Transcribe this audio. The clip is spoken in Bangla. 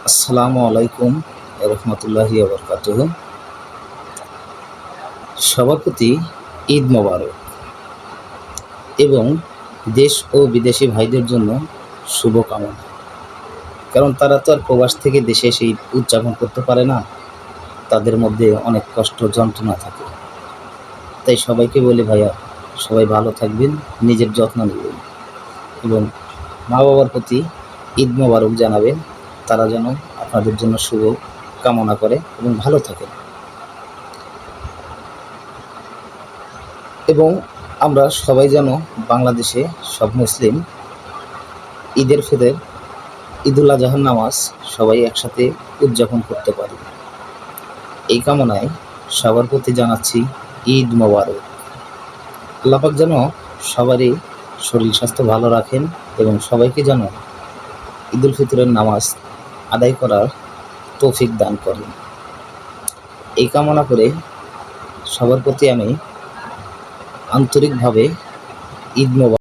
আসসালামু আলাইকুম রহমতুল্লাহি বরকাতুহ। সবার প্রতি ঈদ মোবারক এবং দেশ ও বিদেশি ভাইদের জন্য শুভকামনা। কারণ তারা তো আর প্রবাস থেকে দেশে এসে ঈদ উদযাপন করতে পারে না, তাদের মধ্যে অনেক কষ্ট যন্ত্রণা থাকে। তাই সবাইকে বলি, ভাইয়া সবাই ভালো থাকবেন, নিজের যত্ন নেবেন এবং মা বাবার প্রতি ঈদ মোবারক জানাবেন। তারা যেন আপনাদের জন্য শুভ কামনা করে এবং ভালো থাকেন। এবং আমরা সবাই যেন বাংলাদেশে সব মুসলিম ঈদের ফিতর, ঈদুল আজহার নামাজ সবাই একসাথে উদযাপন করতে পারি। এই কামনায় সবার প্রতি জানাচ্ছি ঈদ মোবারক। আল্লাহ পাক যেন সবারই শরীর স্বাস্থ্য ভালো রাখেন এবং সবাইকে যেন ঈদুল ফিতরের নামাজ আদায় করার তৌফিক দান করেন। এই কামনা করে সবার প্রতি আমি আন্তরিকভাবে ঈদ মোবারক।